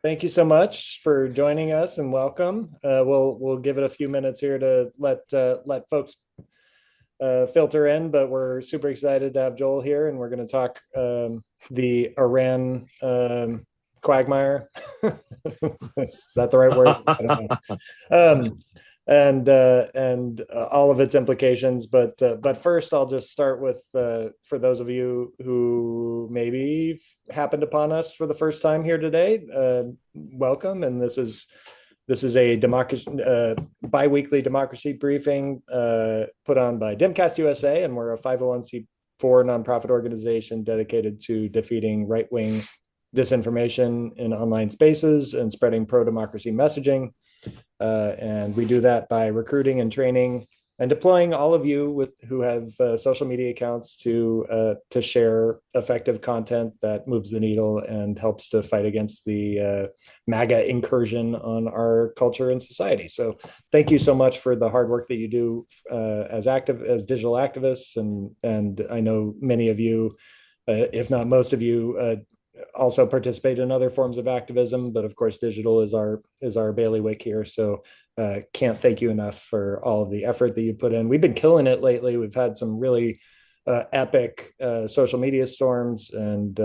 Thank you so much for joining us and welcome. We'll give it a few minutes here to let folks filter in, but we're super excited to have Joel here, and we're going to talk the Iran quagmire. Is that the right word? I don't know. Um, and all of its implications. But first, I'll just start with for those of you who maybe happened upon us for the first time here today, welcome. And this is a democracy biweekly democracy briefing put on by Dimcast USA, and we're a 501c4 nonprofit organization dedicated to defeating right-wing disinformation in online spaces and spreading pro-democracy messaging. And we do that by recruiting and training and deploying all of you who have social media accounts to share effective content that moves the needle and helps to fight against the MAGA incursion on our culture and society. So thank you so much for the hard work that you do as digital activists, and I know many of you, if not most of you, also participate in other forms of activism, but of course digital is our bailiwick here. So can't thank you enough for all of the effort that you put in. We've been killing it lately. We've had some really epic social media storms and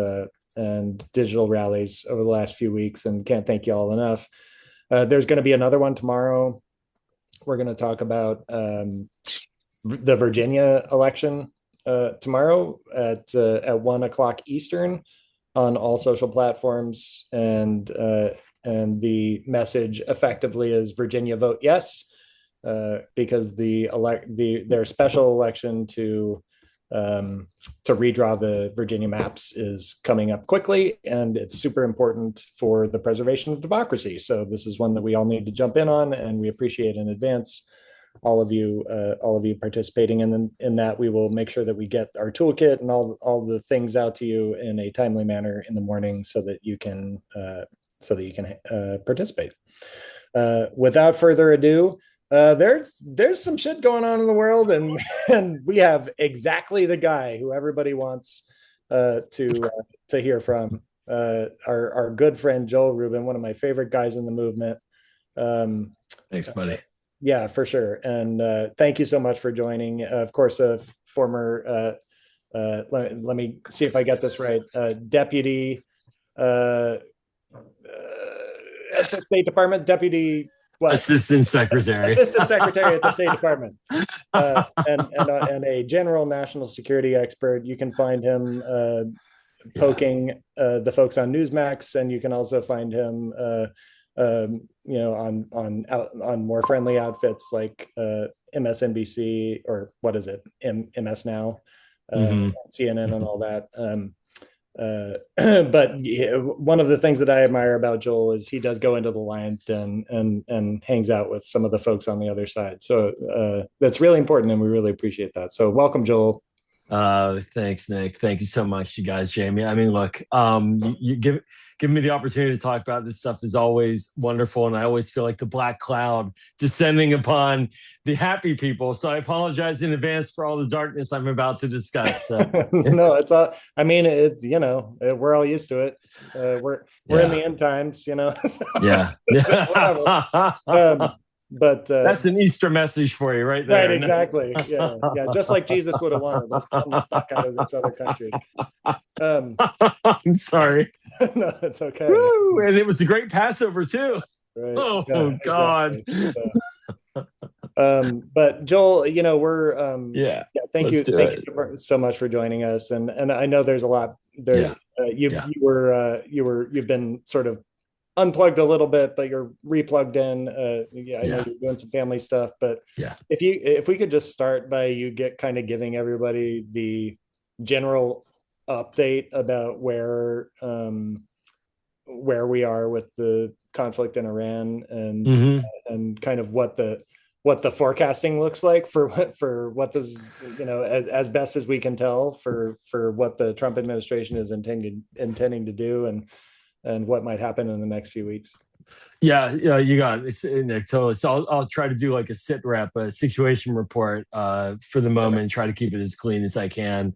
digital rallies over the last few weeks, and can't thank you all enough. There's going to be another one tomorrow. We're going to talk about the Virginia election tomorrow at 1:00 Eastern on all social platforms, and the message effectively is Virginia vote yes, because their special election to redraw the Virginia maps is coming up quickly, and it's super important for the preservation of democracy. So this is one that we all need to jump in on, and we appreciate in advance all of you participating in that. We will make sure that we get our toolkit and all the things out to you in a timely manner in the morning so that you can participate. Without further ado, there's some shit going on in the world, and we have exactly the guy who everybody wants to hear from. Our good friend Joel Rubin, one of my favorite guys in the movement. Thanks, buddy. Yeah, for sure. And thank you so much for joining. Of course, a former, let me see if I get this right, deputy at the State Department, deputy what? Assistant Secretary. Assistant Secretary at the State Department, and a general national security expert. You can find him poking the folks on Newsmax, and you can also find him on more friendly outfits like MSNBC, or what is it, MS Now, CNN and all that. But one of the things that I admire about Joel is he does go into the lion's den and hangs out with some of the folks on the other side. So that's really important, and we really appreciate that. So welcome, Joel. Thanks, Nick. Thank you so much, you guys, Jamie. I mean, look, you give me the opportunity to talk about this stuff is always wonderful, and I always feel like the black cloud descending upon the happy people. So I apologize in advance for all the darkness I'm about to discuss. No, it's all. I mean, we're all used to it. We're in the end times, So, yeah. But that's an Easter message for you, right there. Right, exactly. Yeah. Just like Jesus would have wanted. Let's come the fuck out of this other country. I'm sorry. No, it's okay. Woo! And it was a great Passover too. Right. Oh, yeah, God. Exactly. But Joel, we're thank you so much for joining us, and I know there's a lot there. You've been sort of unplugged a little bit, but you're replugged in. I know you're doing some family stuff, but if we could just start by you giving everybody the general update about where we are with the conflict in Iran, and kind of what the forecasting looks like for what this, as best as we can tell, for what the Trump administration is intending to do, and what might happen in the next few weeks. Yeah, you got it, Nick. Totally. So I'll try to do like a a situation report for the moment, and try to keep it as clean as I can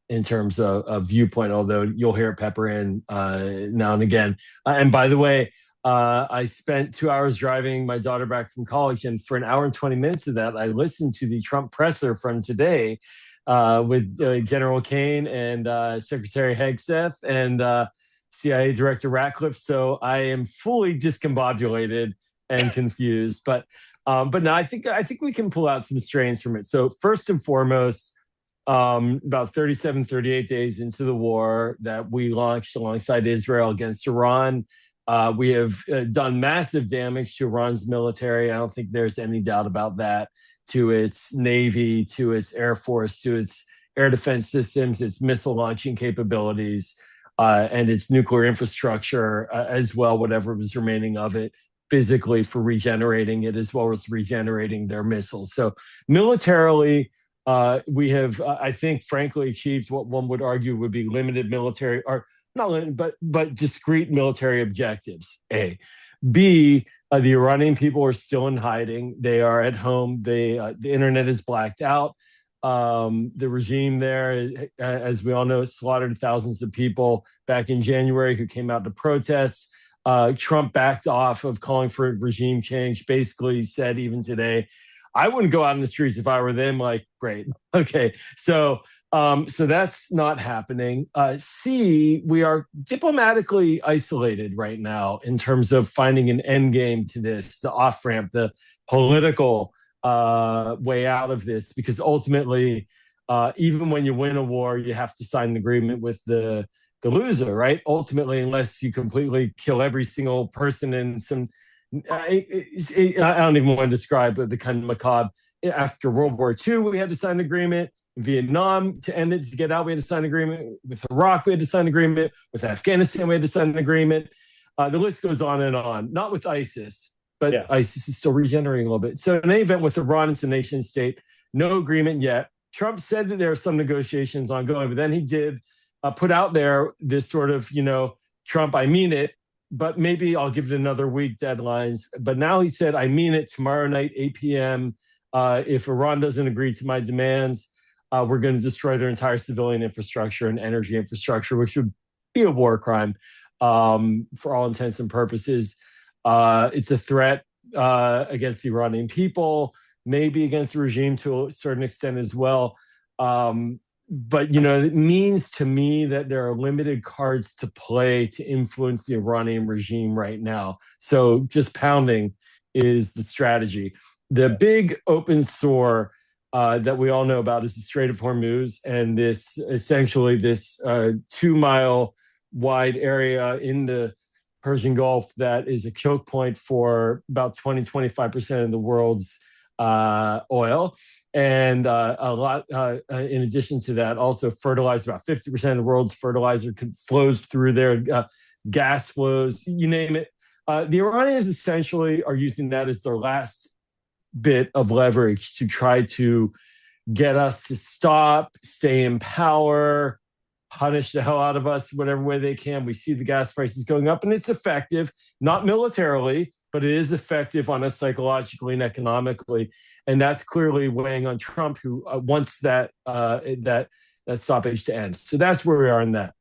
in terms of viewpoint, although you'll hear it pepper in now and again. And by the way, I spent 2 hours driving my daughter back from college, and for an hour and 20 minutes of that, I listened to the Trump presser from today with General Kane and Secretary Hegseth and CIA Director Ratcliffe. So I am fully discombobulated and confused. But no, I think we can pull out some strains from it. So first and foremost, about 37, 38 days into the war that we launched alongside Israel against Iran, we have done massive damage to Iran's military. I don't think there's any doubt about that. To its navy, to its air force, to its air defense systems, its missile launching capabilities, and its nuclear infrastructure as well, whatever was remaining of it physically for regenerating it, as well as regenerating their missiles. So militarily, we have, I think, frankly, achieved what one would argue would be limited military, or not limited, but discrete military objectives. A, B. The Iranian people are still in hiding. They are at home. The internet is blacked out. The regime there, as we all know, slaughtered thousands of people back in January who came out to protest. Trump backed off of calling for regime change. Basically, said even today, I wouldn't go out in the streets if I were them. Like, great, okay. So that's not happening. C, we are diplomatically isolated right now in terms of finding an end game to this, the off ramp, the political way out of this, because ultimately, even when you win a war, you have to sign an agreement with the loser, right? Ultimately, unless you completely kill every single person in some, I don't even want to describe the kind of macabre. After World War II, we had to sign an agreement. Vietnam, to end it, to get out, we had to sign an agreement. With Iraq, we had to sign an agreement. With Afghanistan, we had to sign an agreement. The list goes on and on. Not with ISIS, but yeah, ISIS is still regenerating a little bit. So in any event, with Iran, it's a nation state. No agreement yet. Trump said that there are some negotiations ongoing, but then he did put out there this sort of, Trump, I mean it, but maybe I'll give it another week deadlines. But now he said, I mean it, tomorrow night, 8 p.m. If Iran doesn't agree to my demands, we're going to destroy their entire civilian infrastructure and energy infrastructure, which would be a war crime for all intents and purposes. It's a threat against the Iranian people, maybe against the regime to a certain extent as well. But it means to me that there are limited cards to play to influence the Iranian regime right now. So just pounding is the strategy. The big open sore that we all know about is the Strait of Hormuz, and this 2-mile wide area in the Persian Gulf that is a choke point for about 20-25% of the world's oil. And a lot, in addition to that, also fertilizer. About 50% of the world's fertilizer flows through there, gas flows, you name it. The Iranians essentially are using that as their last bit of leverage to try to get us to stop, stay in power, punish the hell out of us whatever way they can. We see the gas prices going up, and it's effective, not militarily, but it is effective on us psychologically and economically, and that's clearly weighing on Trump, who wants that stoppage to end. So that's where we are in that.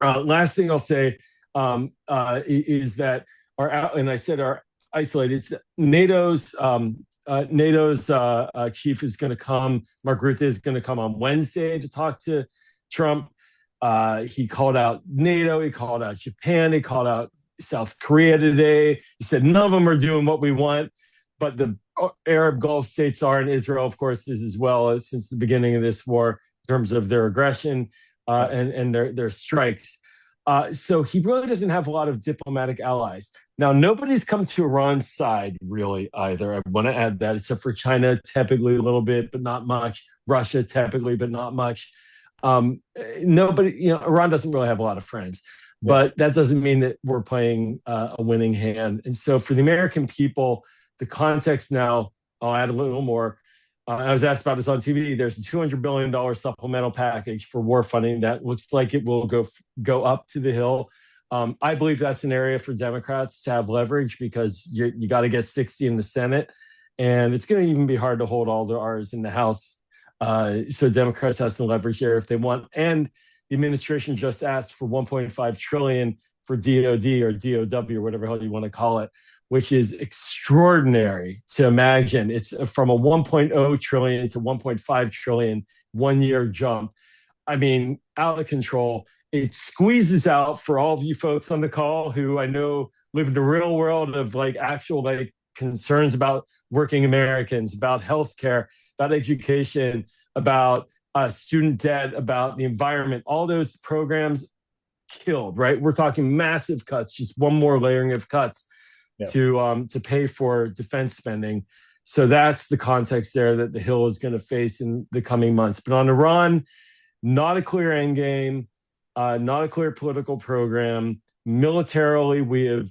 Last thing I'll say is that and I said our isolated. NATO's chief is going to come. Mark Rutte is going to come on Wednesday to talk to Trump. He called out NATO. He called out Japan. He called out South Korea today. He said none of them are doing what we want, but the Arab Gulf states are, and Israel, of course, is as well since the beginning of this war in terms of their aggression and their strikes. So he really doesn't have a lot of diplomatic allies. Now, nobody's come to Iran's side really either. I want to add that, except for China, typically a little bit, but not much. Russia, typically, but not much. Nobody, Iran doesn't really have a lot of friends. But that doesn't mean that we're playing a winning hand. And so for the American people, the context now, I'll add a little more. I was asked about this on TV. There's a $200 billion supplemental package for war funding that looks like it will go up to the Hill. I believe that's an area for Democrats to have leverage because you got to get 60 in the Senate. And it's going to even be hard to hold all the R's in the House. So Democrats have some leverage there if they want. And the administration just asked for $1.5 trillion for DOD or DOW or whatever hell you want to call it, which is extraordinary to imagine. It's from a 1.0 trillion to 1.5 trillion 1 year jump. I mean, out of control. It squeezes out for all of you folks on the call who I know live in the real world of like actual like concerns about working Americans, about healthcare, about education, about student debt, about the environment. All those programs killed, right? We're talking massive cuts, just one more layering of cuts Yeah. to pay for defense spending. So that's the context there that the Hill is going to face in the coming months. But on Iran, not a clear end game, not a clear political program. Militarily, we have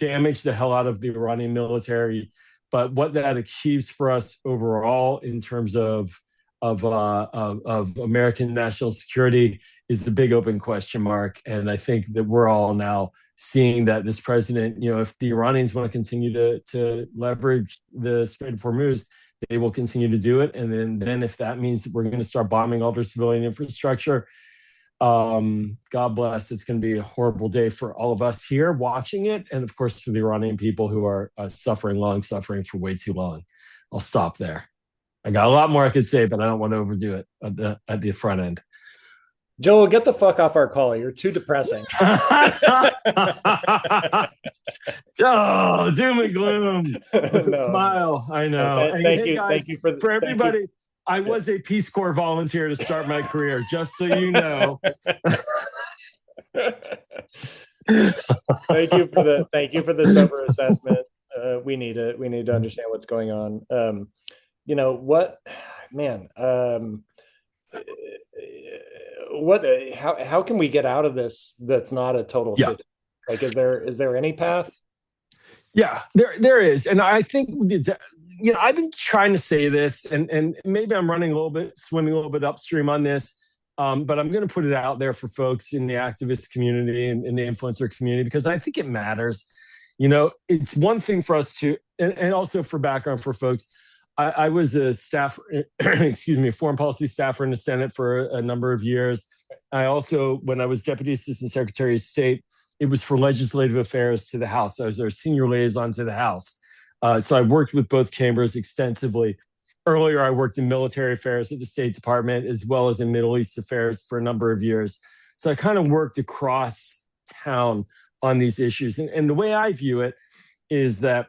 damaged the hell out of the Iranian military. But what that achieves for us overall in terms of American national security is the big open question mark. And I think that we're all now seeing that this president, if the Iranians want to continue to leverage the Strait of Hormuz, they will continue to do it. And then if that means that we're going to start bombing all their civilian infrastructure, God bless. It's going to be a horrible day for all of us here watching it. And of course, for the Iranian people who are suffering for way too long. I'll stop there. I got a lot more I could say, but I don't want to overdo it at the front end. Joel, get the fuck off our call. You're too depressing. Oh, doom and gloom. With a smile. I know. Thank you. Guys, thank you for everybody. I was a Peace Corps volunteer to start my career, just so you know. Thank you for the sober assessment. We need it. We need to understand what's going on. How can we get out of this that's not a total shit? Like, is there any path? Yeah, there is. And I think, I've been trying to say this, and maybe I'm swimming a little bit upstream on this, but I'm going to put it out there for folks in the activist community and in the influencer community, because I think it matters. It's one thing for us to, and also for background for folks, I was a staff, foreign policy staffer in the Senate for a number of years. I also, when I was Deputy Assistant Secretary of State, it was for legislative affairs to the House. I was their senior liaison to the House. So I worked with both chambers extensively. Earlier, I worked in military affairs at the State Department, as well as in Middle East affairs for a number of years. So I kind of worked across town on these issues. And the way I view it is that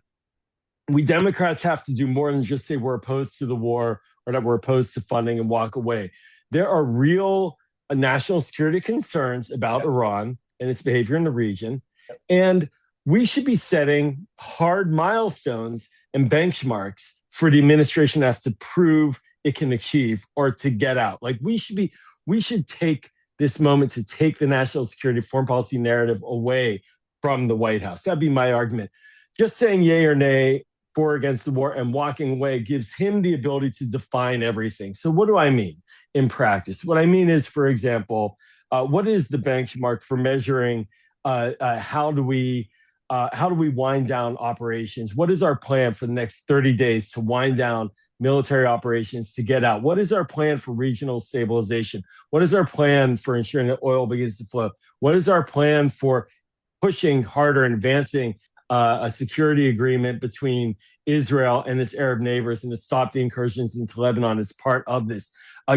we Democrats have to do more than just say we're opposed to the war or that we're opposed to funding and walk away. There are real national security concerns about Iran and its behavior in the region. And we should be setting hard milestones and benchmarks for the administration to have to prove it can achieve or to get out. Like we should take this moment to take the national security foreign policy narrative away from the White House. That'd be my argument. Just saying yay or nay for or against the war and walking away gives him the ability to define everything. So what do I mean in practice? What I mean is, for example, what is the benchmark for measuring how do we wind down operations? What is our plan for the next 30 days to wind down military operations to get out? What is our plan for regional stabilization? What is our plan for ensuring that oil begins to flow? What is our plan for pushing harder and advancing a security agreement between Israel and its Arab neighbors and to stop the incursions into Lebanon as part of this?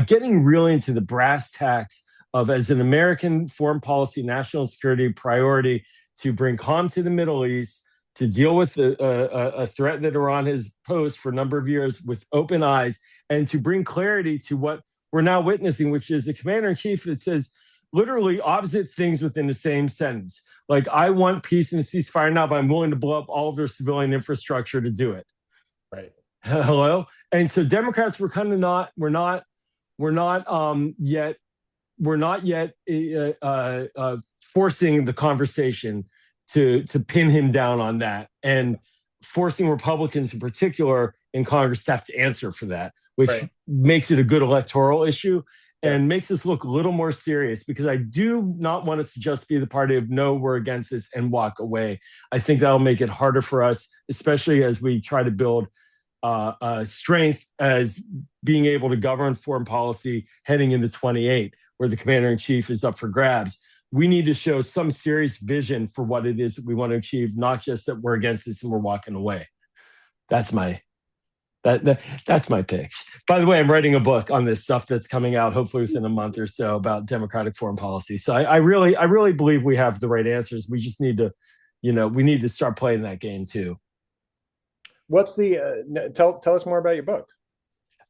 Getting really into the brass tacks of, as an American foreign policy, national security priority, to bring calm to the Middle East, to deal with a threat that Iran has posed for a number of years with open eyes, and to bring clarity to what we're now witnessing, which is a commander-in-chief that says literally opposite things within the same sentence. Like, I want peace and a ceasefire now, but I'm willing to blow up all of their civilian infrastructure to do it. Right. Hello? And so Democrats were kind of we're not yet forcing the conversation to pin him down on that, and forcing Republicans in particular in Congress to have to answer for that, which makes it a good electoral issue and makes us look a little more serious, because I do not want us to just be the party of no, we're against this and walk away. I think that'll make it harder for us, especially as we try to build strength as being able to govern foreign policy heading into 28, where the commander-in-chief is up for grabs. we need to show some serious vision for what it is that we want to achieve, not just that we're against this and we're walking away. That's my that's my pitch. By the way, I'm writing a book on this stuff that's coming out hopefully within a month or so about democratic foreign policy. So I really believe we have the right answers. We just need to, we need to start playing that game too. What's the tell us more about your book?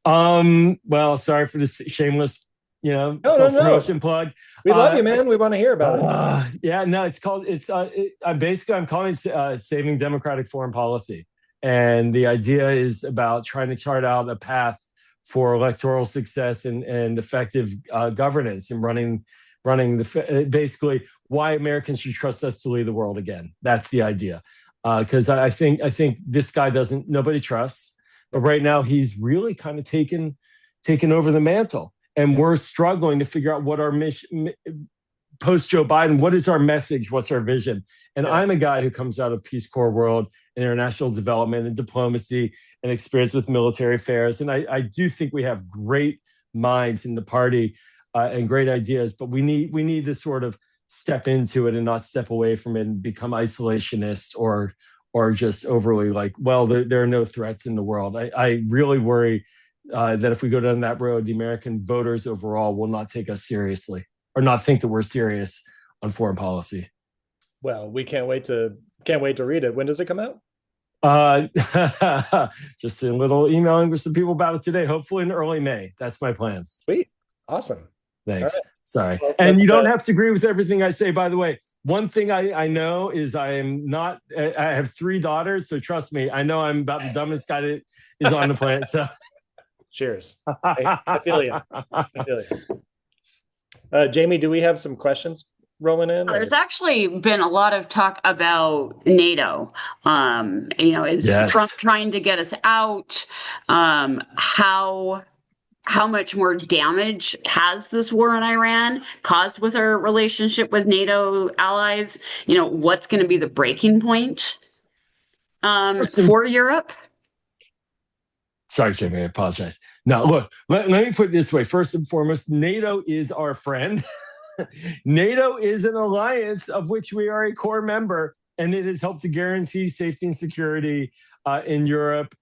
Well, sorry for this shameless, No. self-promotion plug. We love you, man. We want to hear about it. Yeah, no, I'm calling it Saving Democratic Foreign Policy. And the idea is about trying to chart out a path for electoral success and effective governance and running basically why Americans should trust us to lead the world again. That's the idea. Because I think this guy nobody trusts, but right now he's really kind of taken over the mantle, and we're struggling to figure out what our mission post Joe Biden. What is our message? What's our vision? And I'm a guy who comes out of Peace Corps world, international development and diplomacy, and experience with military affairs. And I do think we have great minds in the party and great ideas, but we need to sort of step into it and not step away from it and become isolationist or just overly like, well, there are no threats in the world. I really worry that if we go down that road, the American voters overall will not take us seriously or not think that we're serious on foreign policy. Well, we can't wait to read it. When does it come out? Just a little emailing with some people about it today, hopefully in early May. That's my plan. Sweet. Awesome. Thanks. Right. Sorry. Well, and you don't have to agree with everything I say, by the way. One thing I know is I have 3 daughters, so trust me, I know I'm about the dumbest guy that is on the planet. So cheers. I feel you. Jamie, do we have some questions rolling in? There's actually been a lot of talk about NATO. Is Trump trying to get us out? How much more damage has this war in Iran caused with our relationship with NATO allies? What's going to be the breaking point for Europe? Sorry, Jamie, I apologize. Now, look, let me put it this way. First and foremost, NATO is our friend. NATO is an alliance of which we are a core member, and it has helped to guarantee safety and security in Europe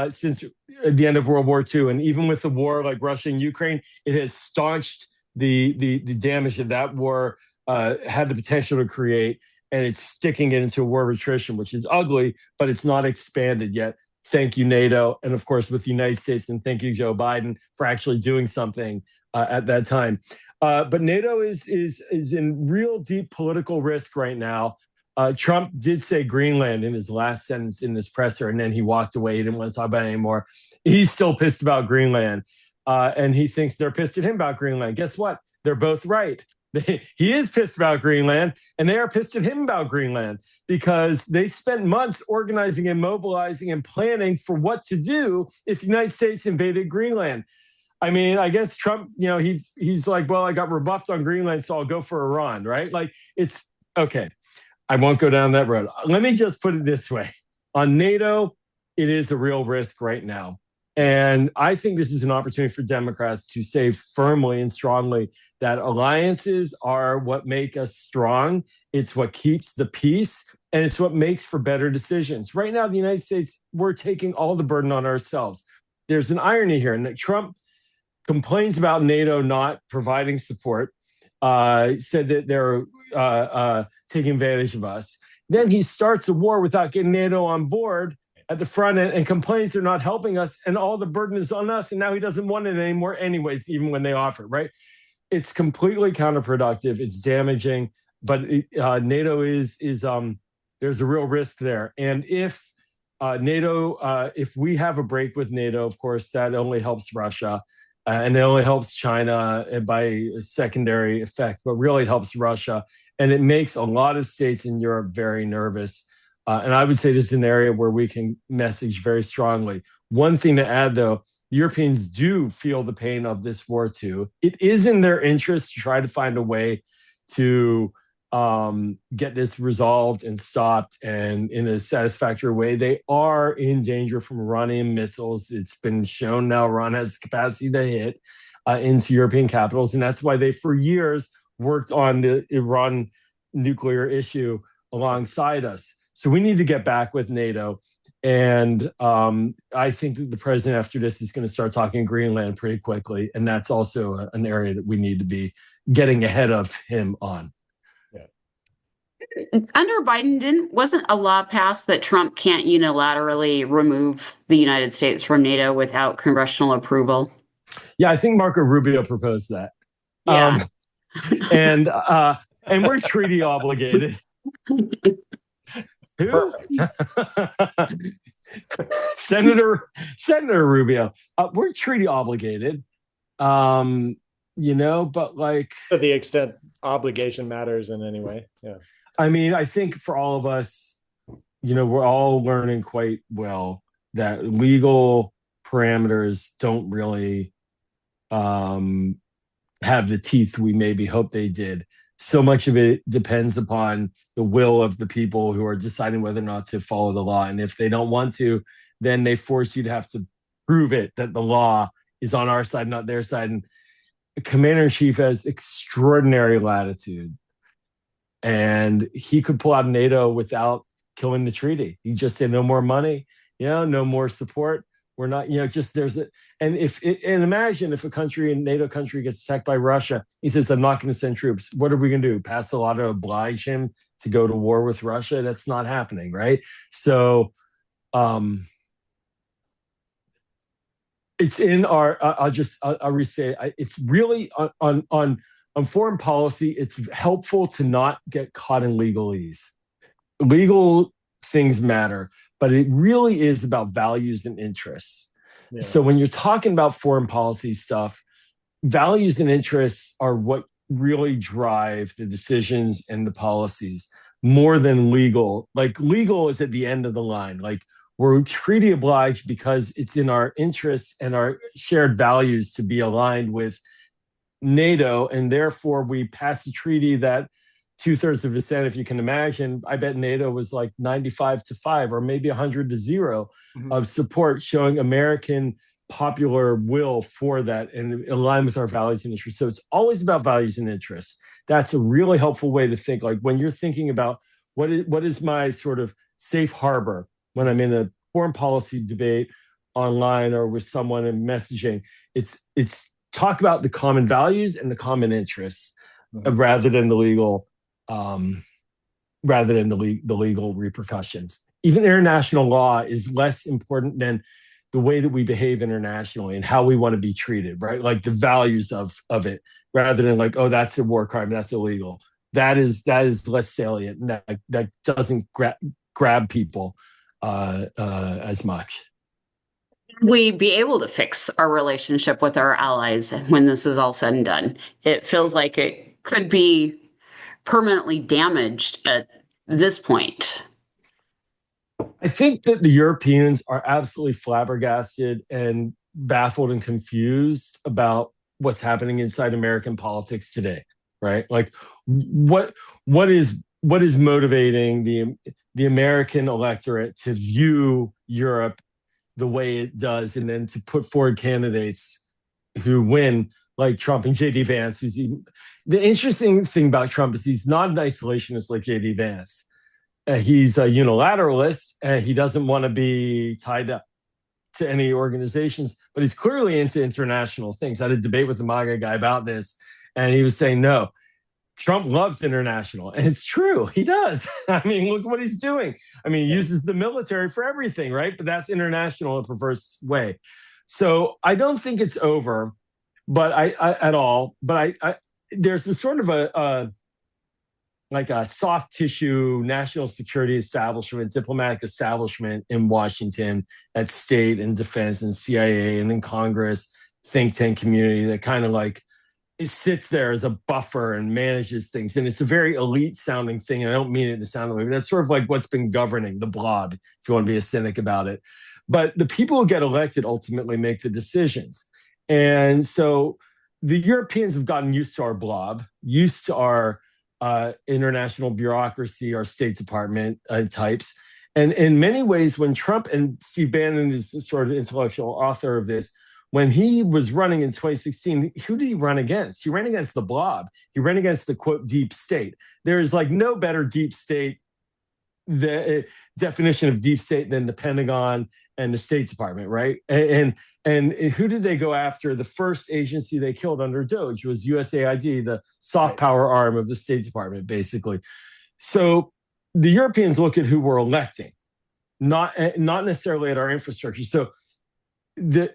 since the end of World War II. And even with the war like Russia and Ukraine, it has staunched the damage that war had the potential to create, and it's sticking it into a war of attrition, which is ugly, but it's not expanded yet. Thank you, NATO. And of course, with the United States, and thank you, Joe Biden, for actually doing something at that time. But NATO is in real deep political risk right now. Trump did say Greenland in his last sentence in this presser, and then he walked away. He didn't want to talk about it anymore. He's still pissed about Greenland, and he thinks they're pissed at him about Greenland. Guess what? They're both right. He is pissed about Greenland, and they are pissed at him about Greenland because they spent months organizing and mobilizing and planning for what to do if the United States invaded Greenland. I mean, I guess Trump, he's like, well, I got rebuffed on Greenland, so I'll go for Iran, right? Like, it's okay. I won't go down that road. Let me just put it this way. On NATO, it is a real risk right now. And I think this is an opportunity for Democrats to say firmly and strongly that alliances are what make us strong. It's what keeps the peace, and it's what makes for better decisions. Right now, the United States, we're taking all the burden on ourselves. There's an irony here in that Trump complains about NATO not providing support, said that they're taking advantage of us. Then he starts a war without getting NATO on board at the front end and complains they're not helping us, and all the burden is on us, and now he doesn't want it anymore anyways, even when they offer, right? It's completely counterproductive. It's damaging, but NATO is there's a real risk there. And if if we have a break with NATO, of course, that only helps Russia. And it only helps China by a secondary effect, but really helps Russia. And it makes a lot of states in Europe very nervous. And I would say this is an area where we can message very strongly. One thing to add, though, Europeans do feel the pain of this war, too. It is in their interest to try to find a way to get this resolved and stopped and in a satisfactory way. They are in danger from Iranian missiles. It's been shown now Iran has capacity to hit into European capitals. And that's why they, for years, worked on the Iran nuclear issue alongside us. So we need to get back with NATO. And I think that the president after this is going to start talking Greenland pretty quickly. And that's also an area that we need to be getting ahead of him on. Under Biden, wasn't a law passed that Trump can't unilaterally remove the United States from NATO without congressional approval? Yeah, I think Marco Rubio proposed that. Yeah. And we're treaty obligated. Who? Senator Rubio. We're treaty obligated. But like to the extent obligation matters in any way. Yeah. I mean, I think for all of us, we're all learning quite well that legal parameters don't really have the teeth we maybe hope they did. So much of it depends upon the will of the people who are deciding whether or not to follow the law. And if they don't want to, then they force you to have to prove it that the law is on our side, not their side. And the commander-in-chief has extraordinary latitude. And he could pull out NATO without killing the treaty. He just said no more money, no more support. We're not, just there's a, and imagine if a NATO country gets attacked by Russia, he says, I'm not going to send troops. What are we going to do? Pass a law to oblige him to go to war with Russia? That's not happening, right? So it's in our, I'll restate it. It's really on foreign policy, it's helpful to not get caught in legalese. Legal things matter, but it really is about values and interests. Yeah. So when you're talking about foreign policy stuff, values and interests are what really drive the decisions and the policies more than legal. Like legal is at the end of the line. Like we're treaty obliged because it's in our interests and our shared values to be aligned with NATO, and therefore we passed a treaty that 2/3 of the Senate, if you can imagine, I bet NATO was like 95-5 or maybe 100-0 of support, showing American popular will for that and align with our values and interests. So it's always about values and interests. That's a really helpful way to think. Like when you're thinking about what is my sort of safe harbor when I'm in a foreign policy debate online or with someone in messaging, it's talk about the common values and the common interests rather than the legal repercussions. Even international law is less important than the way that we behave internationally and how we want to be treated, right? Like the values of it, rather than like, oh, that's a war crime, that's illegal. That is less salient, and that doesn't grab people as much. We be able to fix our relationship with our allies when this is all said and done? It feels like it could be permanently damaged at this point. I think that the Europeans are absolutely flabbergasted and baffled and confused about what's happening inside American politics today, right? Like what is motivating the American electorate to view Europe the way it does, and then to put forward candidates who win, like Trump and J.D. Vance. The interesting thing about Trump is he's not an isolationist like J.D. Vance. He's a unilateralist, and he doesn't want to be tied up to any organizations, but he's clearly into international things. I had a debate with the MAGA guy about this, and he was saying, no, Trump loves international. And it's true. He does. I mean, look what he's doing. I mean, he uses the military for everything, right? But that's international in a perverse way. So I don't think it's over, but at all. But there's a sort of a soft tissue national security establishment, diplomatic establishment in Washington at state and defense and CIA and in Congress, think tank community that kind of like it sits there as a buffer and manages things. And it's a very elite sounding thing. And I don't mean it to sound that way, but that's sort of like what's been governing the blob, if you want to be a cynic about it. But the people who get elected ultimately make the decisions. And so the Europeans have gotten used to our blob, used to our international bureaucracy, our State Department types. And in many ways, when Trump, and Steve Bannon is sort of the intellectual author of this, when he was running in 2016, who did he run against? He ran against the blob. He ran against the quote deep state. There is like no better deep state definition of deep state than the Pentagon and the State Department, right? And who did they go after? The first agency they killed under Doge was USAID, the soft power arm of the State Department, basically. So the Europeans look at who we're electing, not necessarily at our infrastructure. So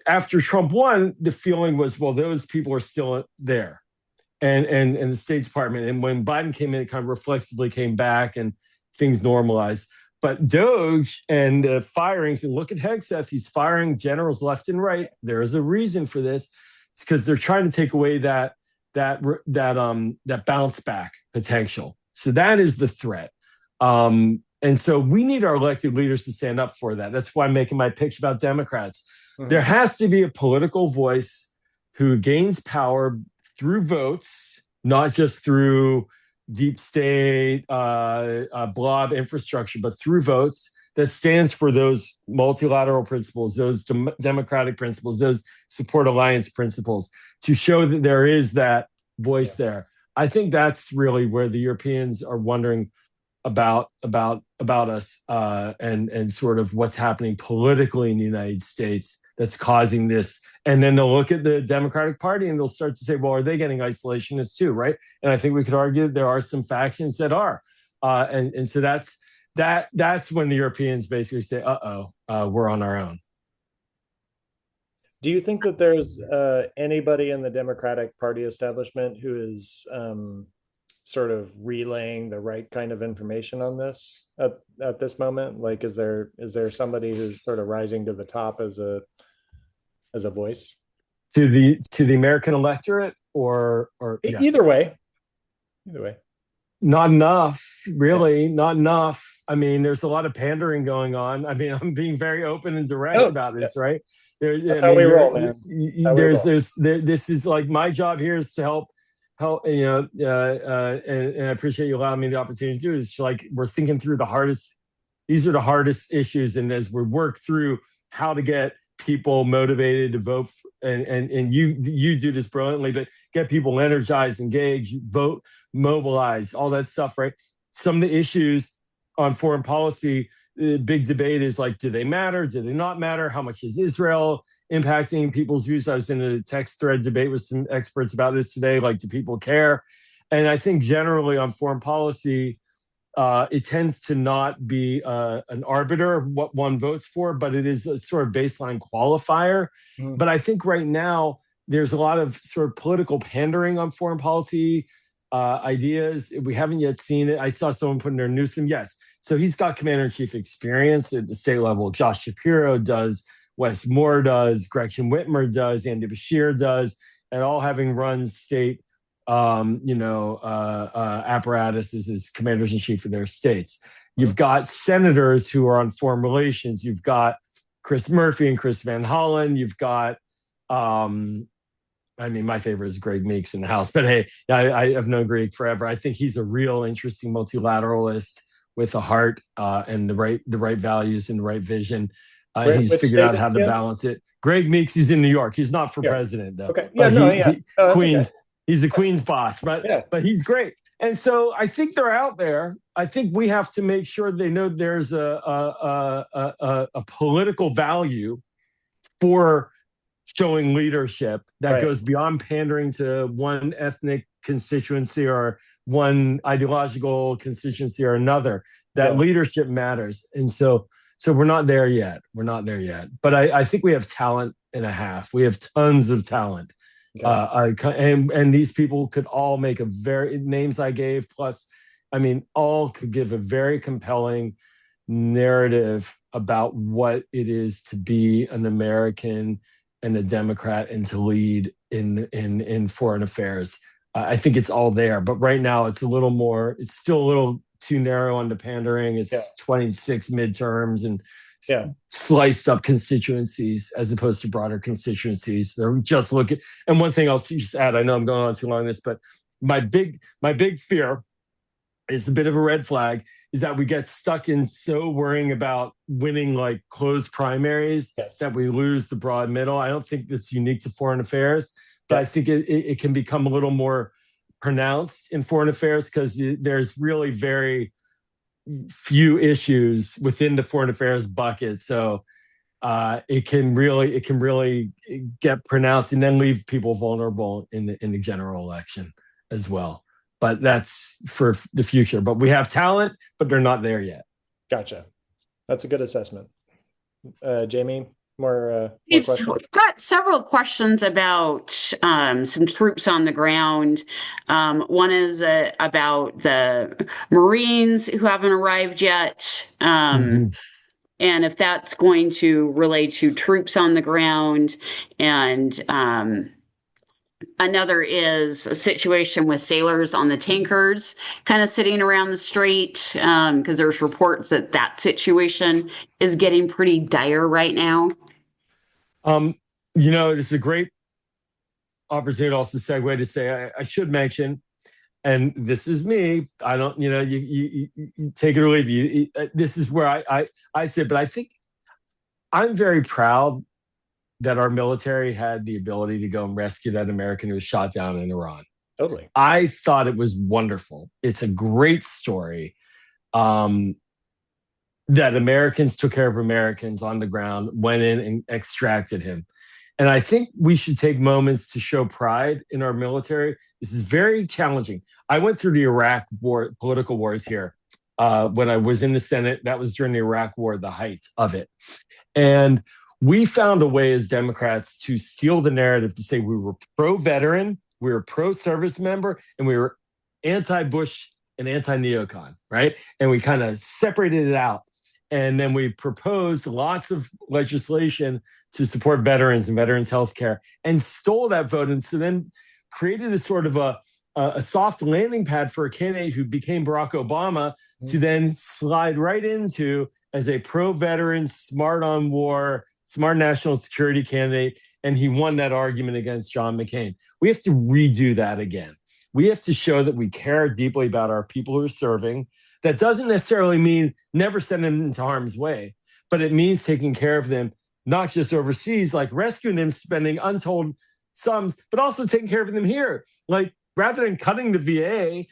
after Trump won, the feeling was, well, those people are still there, and the State Department. And when Biden came in, it kind of reflexively came back and things normalized. But Doge and firings, and look at Hegseth, he's firing generals left and right. There is a reason for this. It's because they're trying to take away that bounce back potential. So that is the threat. And so we need our elected leaders to stand up for that. That's why I'm making my pitch about Democrats. Mm-hmm. There has to be a political voice who gains power through votes, not just through deep state, blob infrastructure, but through votes, that stands for those multilateral principles, those democratic principles, those support alliance principles, to show that there is that voice there. I think that's really where the Europeans are wondering about us, and sort of what's happening politically in the United States that's causing this. And then they'll look at the Democratic Party and they'll start to say, well, are they getting isolationists too, right? And I think we could argue there are some factions that are. And so that's when the Europeans basically say, we're on our own. Do you think that there's anybody in the Democratic Party establishment who is sort of relaying the right kind of information on this at this moment? Like, is there somebody who's sort of rising to the top as a voice to the American electorate, or either way? Not enough, really. Not enough. I mean, there's a lot of pandering going on. I mean, I'm being very open and direct about this, right? That's how we roll, man. This is like, my job here is to help, and I appreciate you allowing me the opportunity to do this. Like, we're thinking through these are the hardest issues. And as we work through how to get people motivated to vote, and you do this brilliantly, but get people energized, engaged, vote, mobilize, all that stuff, right? Some of the issues on foreign policy, the big debate is like, do they matter? Do they not matter? How much is Israel impacting people's views? I was in a text thread debate with some experts about this today. Like, do people care? And I think generally on foreign policy, it tends to not be an arbiter of what one votes for, but it is a sort of baseline qualifier. Mm. But I think right now there's a lot of sort of political pandering on foreign policy ideas. We haven't yet seen it. I saw someone put in there, Newsom. Yes. So he's got commander-in-chief experience at the state level. Josh Shapiro does, Wes Moore does, Gretchen Whitmer does, Andy Bashir does, and all having run state apparatuses as commanders-in-chief of their states. You've got senators who are on foreign relations. You've got Chris Murphy and Chris Van Hollen. You've got, my favorite is Greg Meeks in the House. But hey, I have known Greg forever. I think he's a real interesting multilateralist with a heart and the right values and the right vision. He's figured out how to balance it. Greg Meeks, he's in New York. He's not for president, though. Okay. Queens. Okay. He's a Queen's boss, but he's great. And so I think they're out there. I think we have to make sure they know there's a political value for showing leadership that goes beyond pandering to one ethnic constituency or one ideological constituency or another. That leadership matters. And so we're not there yet. But I think we have talent and a half. We have tons of talent. Okay. And these people could all make names I gave, plus, all could give a very compelling narrative about what it is to be an American and a Democrat and to lead in foreign affairs. I think it's all there, but right now it's still a little too narrow on the pandering. It's 26 midterms and sliced up constituencies as opposed to broader constituencies. They're just looking. And one thing I'll just add, I know I'm going on too long on this, but my big fear is a bit of a red flag, is that we get stuck in so worrying about winning like closed primaries Yes. that we lose the broad middle. I don't think that's unique to foreign affairs, but Yeah. I think it can become a little more pronounced in foreign affairs because there's really very few issues within the foreign affairs bucket. So it can really get pronounced and then leave people vulnerable in the general election as well. But that's for the future. But we have talent, but they're not there yet. Gotcha. That's a good assessment. Jamie, more We've questions? got several questions about some troops on the ground. One is about the Marines who haven't arrived yet, Mhm. and if that's going to relate to troops on the ground. And another is a situation with sailors on the tankers kind of sitting around the strait, because there's reports that that situation is getting pretty dire right now. Um, this is a great opportunity also segue to say I should mention, and this is me. I don't, you take it or leave you. This is where I sit, but I think I'm very proud that our military had the ability to go and rescue that American who was shot down in Iran. Totally. I thought it was wonderful. It's a great story. Um, that Americans took care of Americans on the ground, went in and extracted him. And I think we should take moments to show pride in our military. This is very challenging. I went through the Iraq war, political wars here when I was in the Senate. That was during the Iraq war, the height of it. And we found a way as Democrats to steal the narrative to say we were pro-veteran, we were pro-service member, and we were anti-Bush and anti-neocon, right? And we kind of separated it out. And then we proposed lots of legislation to support veterans and veterans health care and stole that vote. And so then created a sort of a soft landing pad for a candidate who became Barack Obama to then slide right into as a pro-veteran, smart on war, smart national security candidate. And he won that argument against John McCain. We have to redo that again. We have to show that we care deeply about our people who are serving. That doesn't necessarily mean never send them into harm's way, but it means taking care of them, not just overseas, like rescuing them, spending untold sums, but also taking care of them here. Like rather than cutting the VA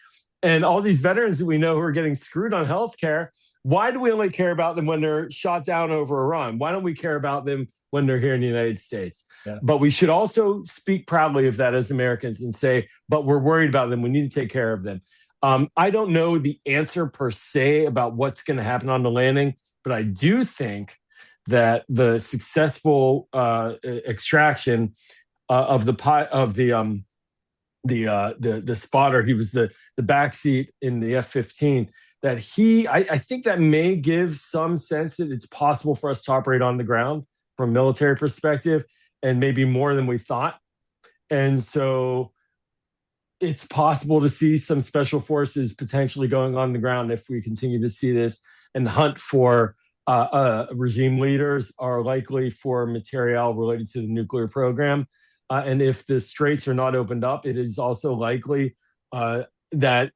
and all these veterans that we know who are getting screwed on healthcare, why do we only care about them when they're shot down over Iran? Why don't we care about them when they're here in the United States? Yeah. But we should also speak proudly of that as Americans and say, but we're worried about them. We need to take care of them. I don't know the answer per se about what's going to happen on the landing, but I do think that the successful extraction of the spotter, he was the backseat in the F-15. That I think that may give some sense that it's possible for us to operate on the ground from a military perspective, and maybe more than we thought. And so it's possible to see some special forces potentially going on the ground if we continue to see this, and the hunt for regime leaders are likely for material related to the nuclear program. And if the straits are not opened up, it is also likely that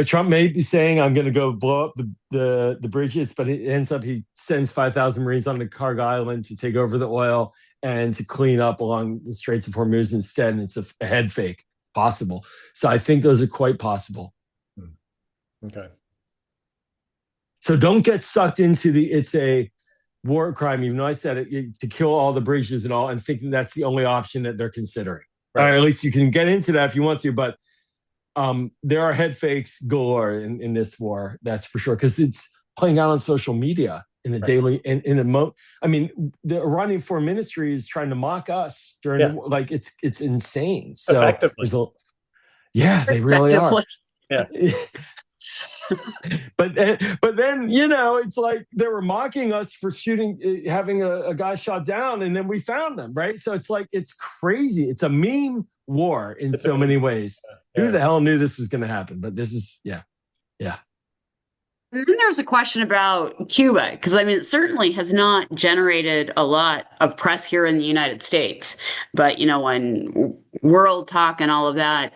Trump may be saying, I'm going to go blow up the bridges, but it ends up he sends 5,000 Marines onto Cargo Island to take over the oil and to clean up along the Straits of Hormuz instead. And it's a head fake possible. So I think those are quite possible. Okay. So don't get sucked into it's a war crime, even though I said it, to kill all the bridges and all, and thinking that's the only option that they're considering. Right. Or at least you can get into that if you want to, but there are head fakes galore in this war, that's for sure, because it's playing out on social media in the daily I mean, the Iranian Foreign Ministry is trying to mock us during like it's insane. So effectively. They really are. Yeah. but then it's like they were mocking us for having a guy shot down, and then we found them, right? So it's like it's crazy. It's a meme war in so many ways. Who the hell knew this was going to happen? But this is yeah. And then there's a question about Cuba, because I mean, it certainly has not generated a lot of press here in the United States. But on World Talk and all of that,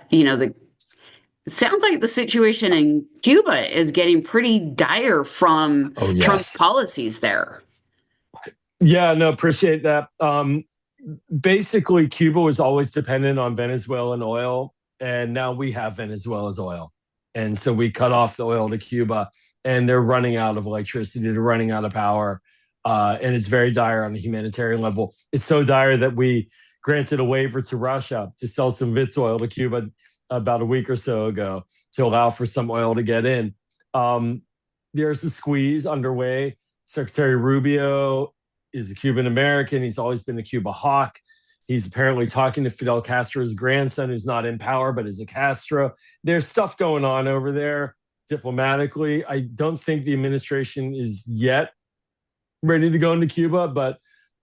it sounds like the situation in Cuba is getting pretty dire from Oh Trump's yes. policies there. Yeah, no, appreciate that. Basically, Cuba was always dependent on Venezuelan oil, and now we have Venezuela's oil. And so we cut off the oil to Cuba, and they're running out of electricity, they're running out of power. And it's very dire on a humanitarian level. It's so dire that we granted a waiver to Russia to sell some of its oil to Cuba about a week or so ago to allow for some oil to get in. Um, there's a squeeze underway. Secretary Rubio is a Cuban American. He's always been a Cuba hawk. He's apparently talking to Fidel Castro's grandson, who's not in power, but is a Castro. There's stuff going on over there diplomatically. I don't think the administration is yet ready to go into Cuba, but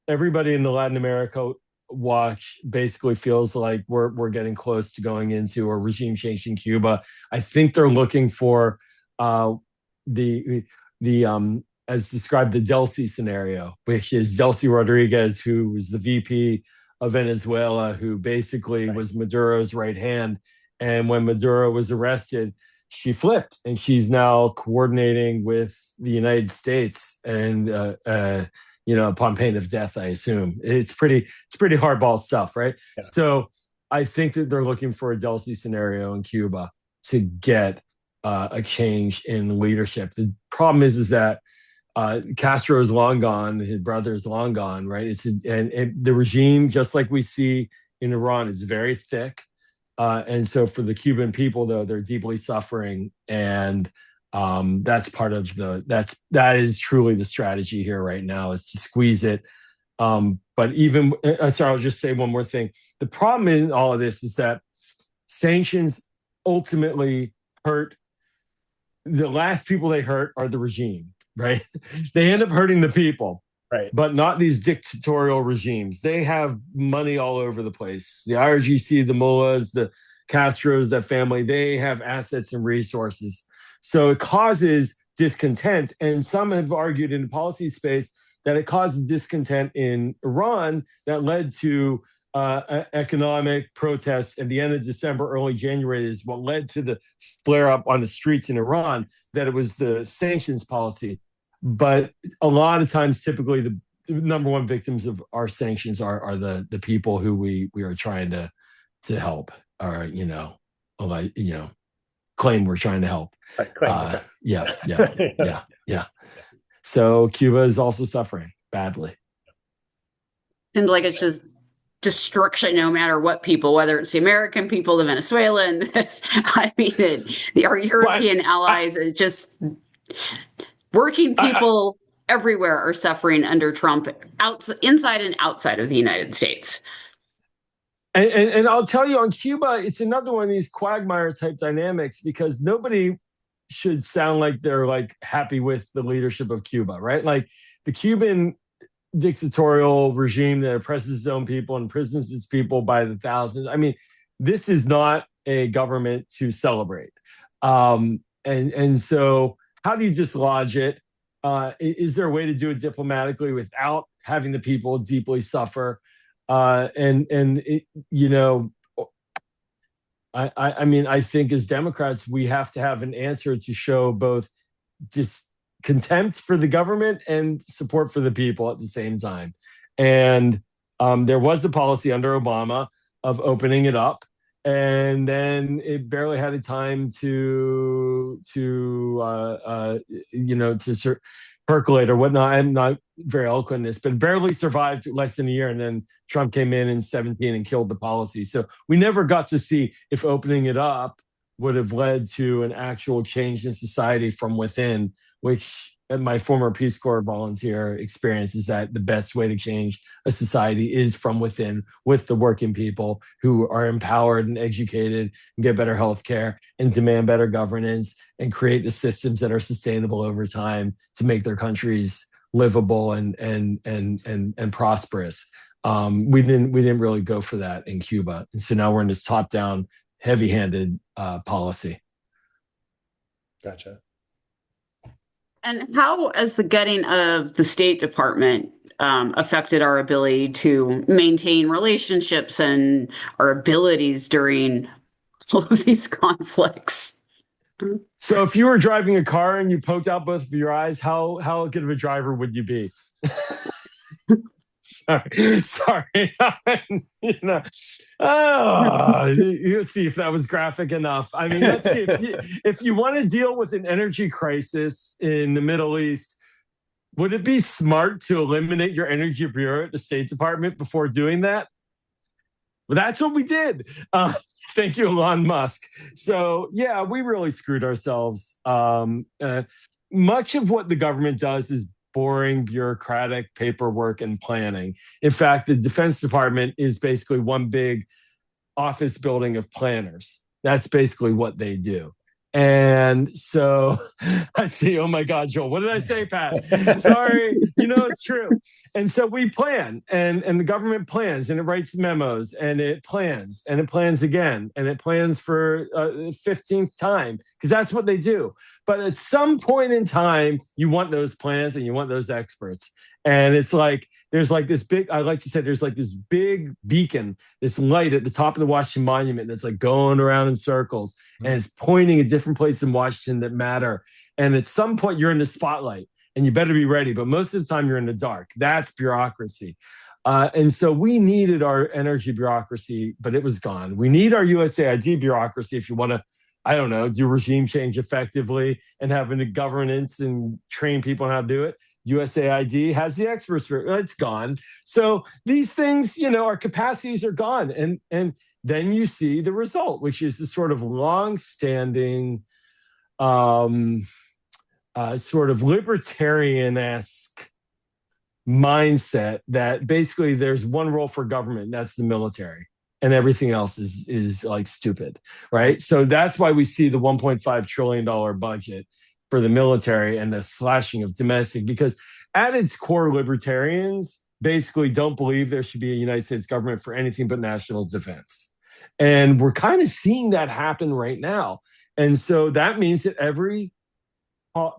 everybody in the Latin America watch basically feels like we're getting close to going into a regime change in Cuba. I think they're looking for the as described, the Delcy scenario, which is Delcy Rodriguez, who was the VP of Venezuela, who basically was Maduro's right hand. And when Maduro was arrested, she flipped, and she's now coordinating with the United States, and upon pain of death, I assume. It's pretty hardball stuff, right? Yeah. So I think that they're looking for a Delcy scenario in Cuba to get a change in leadership. The problem is that Castro is long gone. His brother is long gone, right? And the regime, just like we see in Iran, it's very thick. And so for the Cuban people, though, they're deeply suffering. And that's part of that is truly the strategy here right now, is to squeeze it. But even, sorry, I'll just say one more thing. The problem in all of this is that sanctions ultimately hurt. The last people they hurt are the regime, right? They end up hurting the people, right? But not these dictatorial regimes. They have money all over the place. The IRGC, the mullahs, the Castros, that family, they have assets and resources. So it causes discontent. And some have argued in the policy space that it caused discontent in Iran that led to economic protests at the end of December, early January, is what led to the flare up on the streets in Iran, that it was the sanctions policy. But a lot of times, typically, the number one victims of our sanctions are the people who we are trying to help, or claim we're trying to help. Right, claim. Yeah. So Cuba is also suffering badly. Seems like it's just destruction, no matter what people, whether it's the American people, the Venezuelan, I mean, our European allies, it's just working people everywhere are suffering under Trump, inside and outside of the United States. And I'll tell you, on Cuba, it's another one of these quagmire type dynamics, because nobody should sound like they're like happy with the leadership of Cuba, right? Like the Cuban dictatorial regime that oppresses its own people and imprisons its people by the thousands. I mean, this is not a government to celebrate. And so how do you dislodge it? Is there a way to do it diplomatically without having the people deeply suffer? I mean, I think as Democrats, we have to have an answer to show both contempt for the government and support for the people at the same time. And there was a policy under Obama of opening it up, and then it barely had a time to percolate or whatnot. I'm not very eloquent in this, but barely survived less than a year. And then Trump came in 2017 and killed the policy. So we never got to see if opening it up would have led to an actual change in society from within, which my former Peace Corps volunteer experience is that the best way to change a society is from within, with the working people who are empowered and educated and get better health care and demand better governance and create the systems that are sustainable over time to make their countries livable and prosperous. We didn't really go for that in Cuba. And so now we're in this top-down, heavy-handed policy. Gotcha. And how has the gutting of the State Department affected our ability to maintain relationships and our abilities during all of these conflicts. So if you were driving a car and you poked out both of your eyes, how good of a driver would you be? Sorry. you know, let's see if that was graphic enough. I mean, let's see if you want to deal with an energy crisis in the Middle East, would it be smart to eliminate your energy bureau at the State Department before doing that? Well, that's what we did. Thank you, Elon Musk. So, yeah, we really screwed ourselves. Much of what the government does is boring, bureaucratic paperwork and planning. In fact, the Defense Department is basically one big office building of planners. That's basically what they do. And so I see, oh my God, Joel, what did I say, Pat? Sorry, it's true. And so we plan, and the government plans, and it writes memos, and it plans again, and it plans for the 15th time, because that's what they do. But at some point in time, you want those plans and you want those experts. And it's like, there's like this big, I like to say, there's like this big beacon, this light at the top of the Washington Monument that's like going around in circles, and it's pointing at different places in Washington that matter. And at some point, you're in the spotlight, and you better be ready. But most of the time, you're in the dark. That's bureaucracy. And so we needed our energy bureaucracy, but it was gone. We need our USAID bureaucracy if you want to, I don't know, do regime change effectively and have a governance and train people on how to do it. USAID has the experts for it. It's gone. So these things, our capacities are gone. And then you see the result, which is the sort of long-standing, sort of libertarian-esque mindset that basically there's one role for government, that's the military, and everything else is like stupid, right? So that's why we see the $1.5 trillion budget for the military and the slashing of domestic, because at its core, libertarians basically don't believe there should be a United States government for anything but national defense. And we're kind of seeing that happen right now. And so that means that every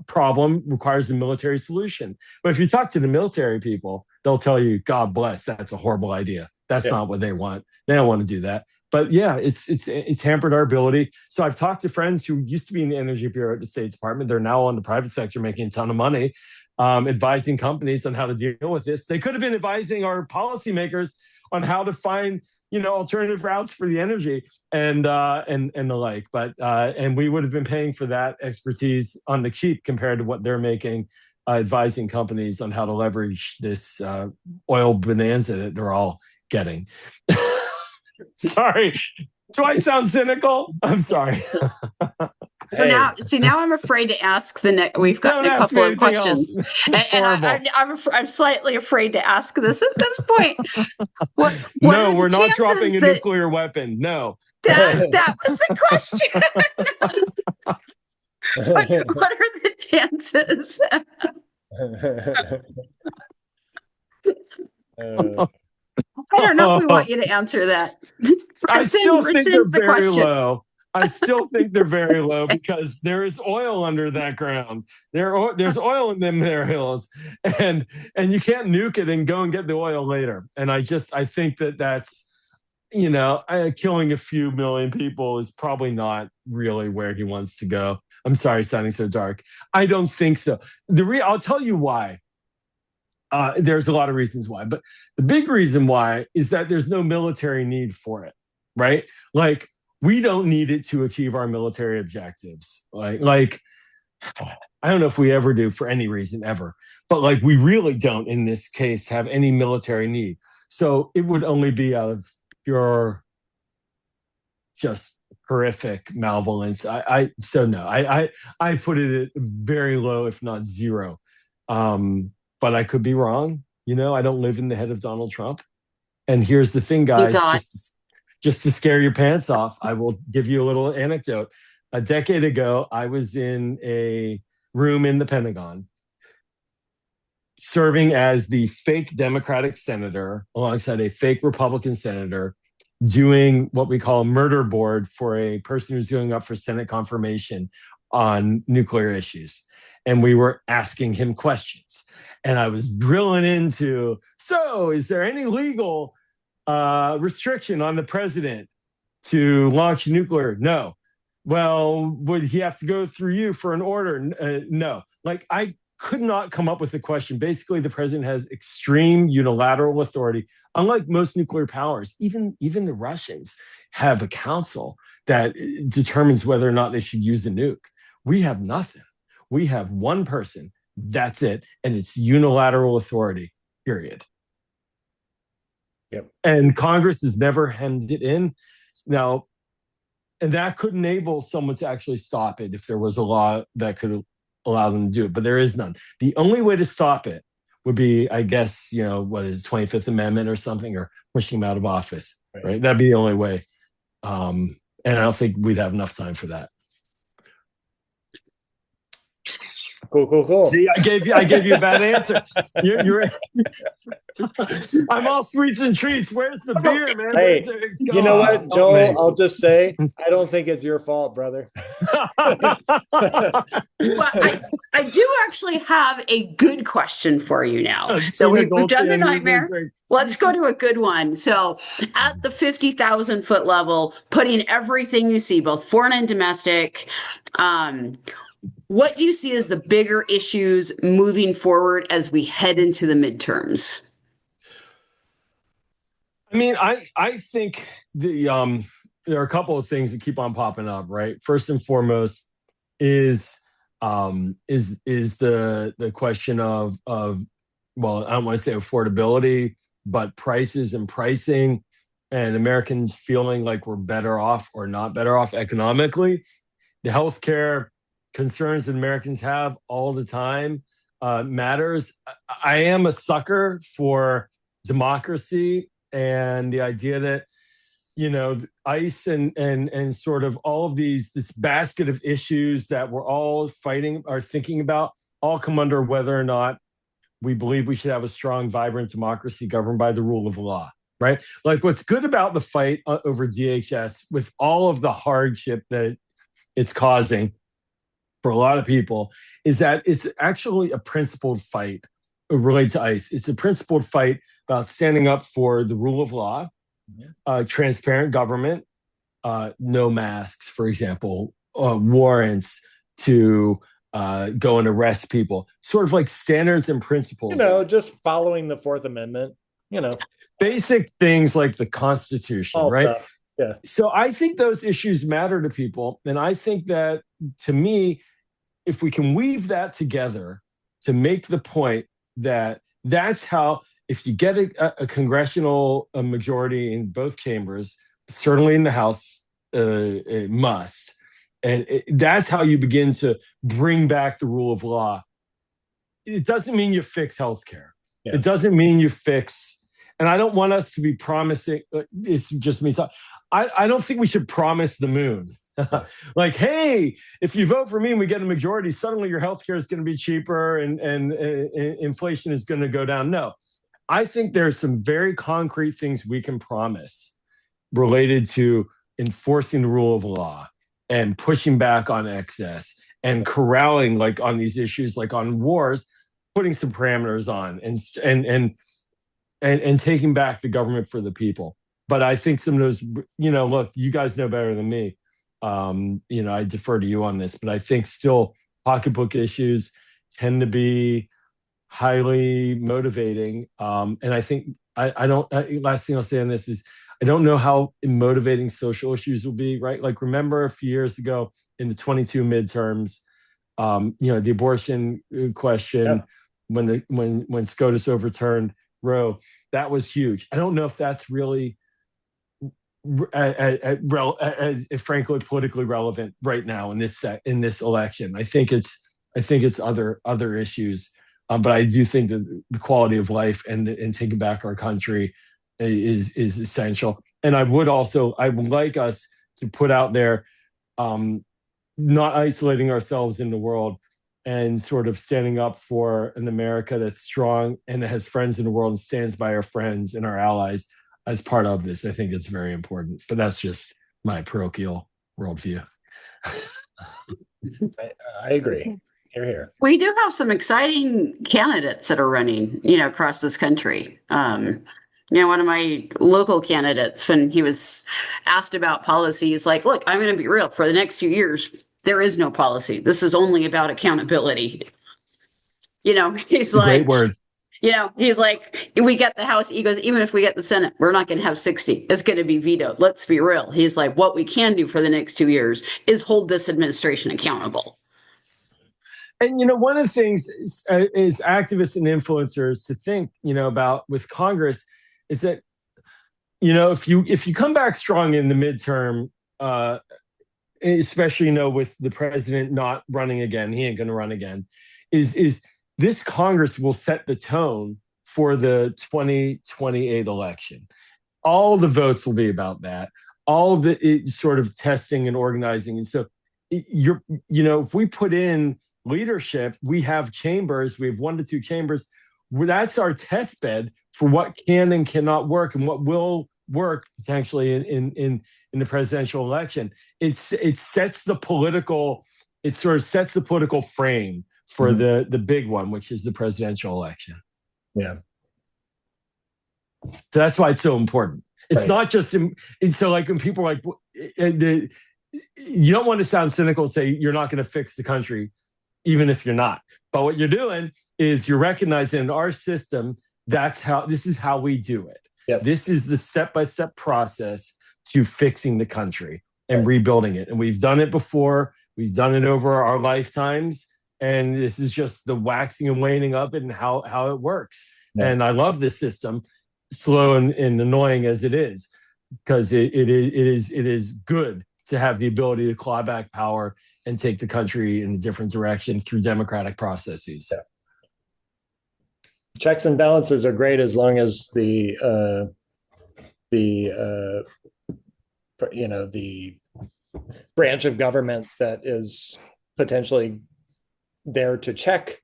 problem requires a military solution. But if you talk to the military people, they'll tell you, God bless, that's a horrible idea. That's not what they want. They don't want to do that. But yeah, it's hampered our ability. So I've talked to friends who used to be in the Energy Bureau at the State Department. They're now on the private sector making a ton of money, advising companies on how to deal with this. They could have been advising our policymakers on how to find alternative routes for the energy and the like. But and we would have been paying for that expertise on the cheap compared to what they're making advising companies on how to leverage this oil bonanza that they're all getting. Sorry. Do I sound cynical? I'm sorry. Hey. Now I'm afraid to ask the next. We've got a couple of questions, and I'm slightly afraid to ask this at this point. What no, we're not dropping a nuclear weapon. No. That was the question. What are the chances? I don't know if we want you to answer that. I still think they're very low. I still think they're very low because there is oil under that ground. There's oil in them there hills, and you can't nuke it and go and get the oil later. And I think that's killing a few million people is probably not really where he wants to go. I'm sorry, sounding so dark. I don't think so. I'll tell you why. There's a lot of reasons why, but the big reason why is that there's no military need for it, right? Like, we don't need it to achieve our military objectives. Like, I don't know if we ever do for any reason ever, but like, we really don't in this case have any military need. So it would only be out of pure, just horrific malevolence. I put it at very low, if not zero. But I could be wrong. I don't live in the head of Donald Trump. And here's the thing, guys, just to scare your pants off, I will give you a little anecdote. A decade ago, I was in a room in the Pentagon serving as the fake Democratic senator alongside a fake Republican senator, doing what we call a murder board for a person who's going up for Senate confirmation on nuclear issues. And we were asking him questions. And I was drilling into, so is there any legal restriction on the president to launch nuclear? No. Well, would he have to go through you for an order? No. Like, I could not come up with a question. Basically, the president has extreme unilateral authority. Unlike most nuclear powers, even the Russians have a council that determines whether or not they should use a nuke. We have nothing. We have one person. That's it. And it's unilateral authority, period. Yep. And Congress has never hemmed it in. Now, and that could enable someone to actually stop it if there was a law that could allow them to do it, but there is none. The only way to stop it would be, I guess, what is 25th Amendment or something, or pushing him out of office, right? That'd be the only way. And I don't think we'd have enough time for that. Cool. See, I gave you a bad answer. You're I'm all sweets and treats. Where's the beer, man? Hey, you know what, Joel? I'll just say, I don't think it's your fault, brother. Well, I do actually have a good question for you now. So we've done the nightmare. Let's go to a good one. So at the 50,000 foot level, putting everything you see, both foreign and domestic, what do you see as the bigger issues moving forward as we head into the midterms? I mean, I think there are a couple of things that keep on popping up, right? First and foremost is the question of well, I don't want to say affordability, but prices and pricing, and Americans feeling like we're better off or not better off economically. The healthcare concerns that Americans have all the time matters. I am a sucker for democracy and the idea that, ICE and sort of all of this basket of issues that we're all fighting or thinking about all come under whether or not we believe we should have a strong, vibrant democracy governed by the rule of law, right? Like, what's good about the fight over DHS, with all of the hardship that it's causing for a lot of people, is that it's actually a principled fight related to ICE. It's a principled fight about standing up for the rule of law, transparent government, no masks, for example, warrants to go and arrest people, sort of like standards and principles. Just following the Fourth Amendment, basic things like the Constitution, all right? Stuff. Yeah. So I think those issues matter to people. And I think that, to me, if we can weave that together to make the point that that's how, if you get a congressional majority in both chambers, certainly in the House, it must. And that's how you begin to bring back the rule of law. It doesn't mean you fix healthcare. Yeah. It doesn't mean you fix, and I don't want us to be promising, it's just me talking. I don't think we should promise the moon. Like, hey, if you vote for me and we get a majority, suddenly your healthcare is going to be cheaper and inflation is going to go down. No, I think there's some very concrete things we can promise related to enforcing the rule of law and pushing back on excess and corralling, like, on these issues, like on wars, putting some parameters on and taking back the government for the people. But I think some of those, look, you guys know better than me. I defer to you on this, but I think still pocketbook issues tend to be highly motivating. And I think last thing I'll say on this is, I don't know how motivating social issues will be, right? Like, remember a few years ago in the 22 midterms, the abortion question, when SCOTUS overturned Roe, that was huge. I don't know if that's really frankly politically relevant right now in this election. I think it's other issues, but I do think that the quality of life and taking back our country is essential. And I would like us to put out there, not isolating ourselves in the world, and sort of standing up for an America that's strong and that has friends in the world and stands by our friends and our allies as part of this. I think it's very important, but that's just my parochial worldview. I agree. Here. We do have some exciting candidates that are running, across this country. One of my local candidates, when he was asked about policy, he's like, look, I'm going to be real. For the next 2 years, there is no policy. This is only about accountability. He's Great like, word. he's like, if we get the House, he goes, even if we get the Senate, we're not going to have 60. It's going to be vetoed. Let's be real. He's like, what we can do for the next 2 years is hold this administration accountable. And one of the things is activists and influencers to think, about with Congress is that, if you come back strong in the midterm, especially with the president not running again, he ain't going to run again. Is this Congress will set the tone for the 2028 election. All the votes will be about that. All the sort of testing and organizing, and so if we put in leadership, we have chambers, we have 1 to 2 chambers. That's our test bed for what can and cannot work and what will work potentially in the presidential election. It sets the political, it sort of sets the political frame for the big one, which is the presidential election. Yeah. So that's why it's so important. It's right. Not just it's so like when people are like you don't want to sound cynical, say you're not going to fix the country, even if you're not. But what you're doing is you're recognizing in our system, this is how we do it. Yep. This is the step-by-step process to fixing the country and rebuilding it. And we've done it before. We've done it over our lifetimes. And this is just the waxing and waning up and how it works. Yeah. And I love this system, slow and annoying as it is, because it is good to have the ability to claw back power and take the country in a different direction through democratic processes. Yeah. Checks and balances are great as long as the branch of government that is potentially there to check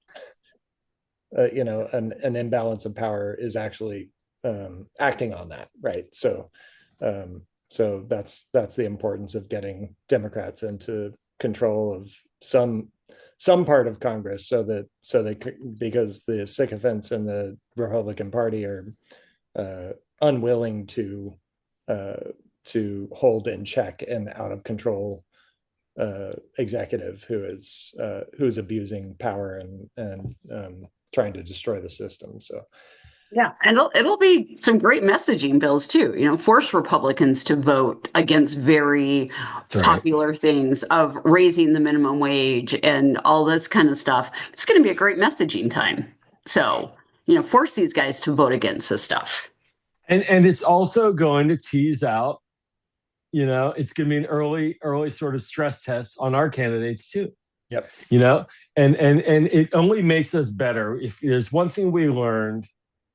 an imbalance of power is actually acting on that, right? So that's the importance of getting Democrats into control of some part of Congress, so they because the sycophants in the Republican Party are unwilling to hold in check an out of control executive who is abusing power and trying to destroy the system. So yeah, and it'll be some great messaging bills too. Force Republicans to vote against very popular things of raising the minimum wage and all this kind of stuff. It's going to be a great messaging time. So, force these guys to vote against this stuff. And it's also going to tease out, it's going to be an early sort of stress test on our candidates too. Yep. And it only makes us better. If there's one thing we learned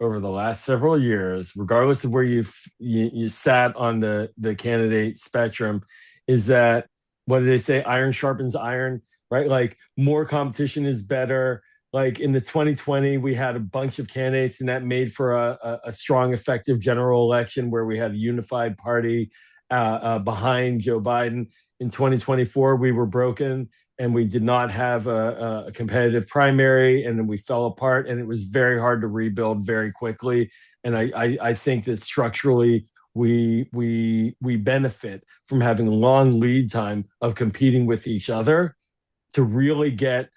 over the last several years, regardless of where you sat on the candidate spectrum, is that, what do they say? Iron sharpens iron, right? Like more competition is better. Like in the 2020, we had a bunch of candidates, and that made for a strong, effective general election where we had a unified party behind Joe Biden. In 2024, we were broken, and we did not have a competitive primary, and then we fell apart, and it was very hard to rebuild very quickly. And I think that structurally we benefit from having a long lead time of competing with each other to really get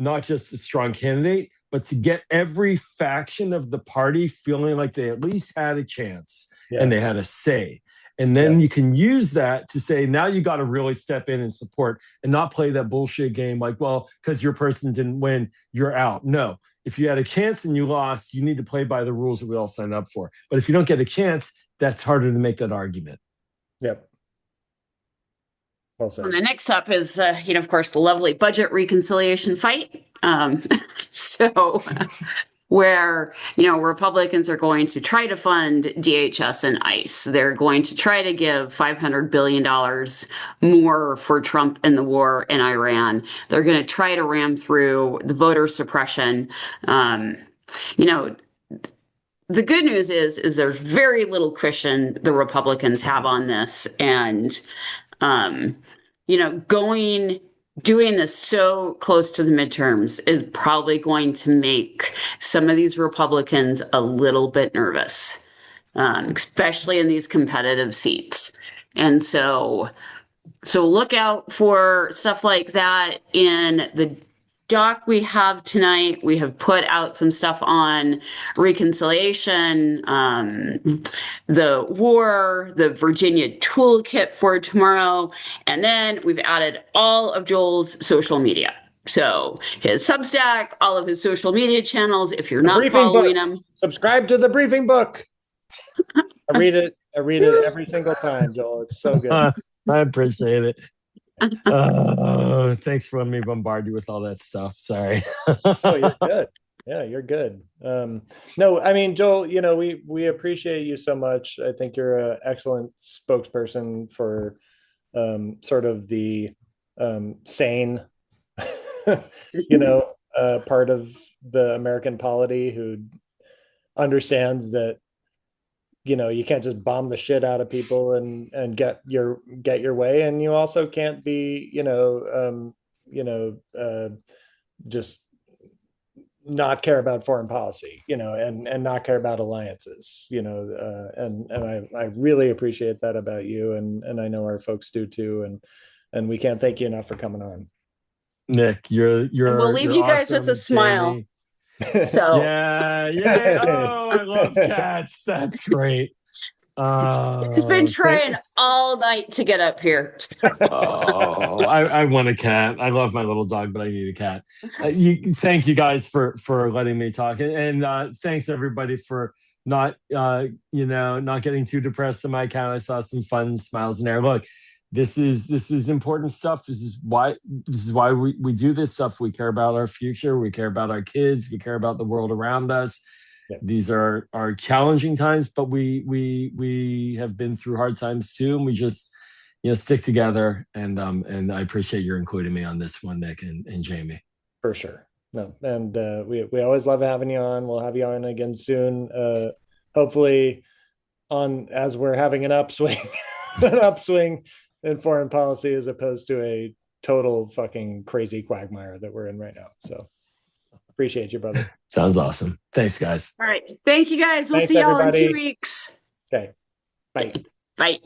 not just a strong candidate, but to get every faction of the party feeling like they at least had a chance and they had a say. And then you can use that to say, now you got to really step in and support and not play that bullshit game like, well, because your person didn't win, you're out. No, if you had a chance and you lost, you need to play by the rules that we all signed up for. But if you don't get a chance, that's harder to make that argument. Yep. Well said. And the next up is, of course, the lovely budget reconciliation fight. Where, Republicans are going to try to fund DHS and ICE. They're going to try to give $500 billion more for Trump and the war in Iran. They're going to try to ram through the voter suppression. The good news is there's very little cushion the Republicans have on this. And, doing this so close to the midterms is probably going to make some of these Republicans a little bit nervous. especially in these competitive seats. And so look out for stuff like that in the doc we have tonight. We have put out some stuff on reconciliation, the war, the Virginia toolkit for tomorrow, and then we've added all of Joel's social media. So his Substack, all of his social media channels. If you're The not briefing following book. him, Subscribe to the briefing book. I read it. I read it every single time, Joel. It's so good. I appreciate it. Thanks for letting me bombard you with all that stuff. Sorry. Oh, you're good. Yeah, you're good. No, I mean, Joel, we appreciate you so much. I think you're an excellent spokesperson for sort of the sane, part of the American polity who understands that you can't just bomb the shit out of people and get your way, and you also can't be just not care about foreign policy, and not care about alliances, and I really appreciate that about you, and I know our folks do too, and we can't thank you enough for coming on. Nick, and we'll leave you guys awesome, with a smile. Jamie. So yeah. Oh, I love cats. That's great. He's been trying all night to get up here. I want a cat. I love my little dog, but I need a cat. Thank you guys for letting me talk, and thanks everybody for not not getting too depressed on my account. I saw some fun smiles in there. Look, this is important stuff. This is why we do this stuff. We care about our future. We care about our kids. We care about the world around us. Yeah. These are challenging times, but we have been through hard times too, and we just stick together. And I appreciate your including me on this one, Nick and Jamie. For sure. No, and we always love having you on. We'll have you on again soon. Hopefully, as we're having an upswing, in foreign policy as opposed to a total fucking crazy quagmire that we're in right now. So. Appreciate you, brother. Sounds awesome. Thanks, guys. All right. Thank you, guys. We'll see y'all in 2 weeks. Okay. Bye. Bye.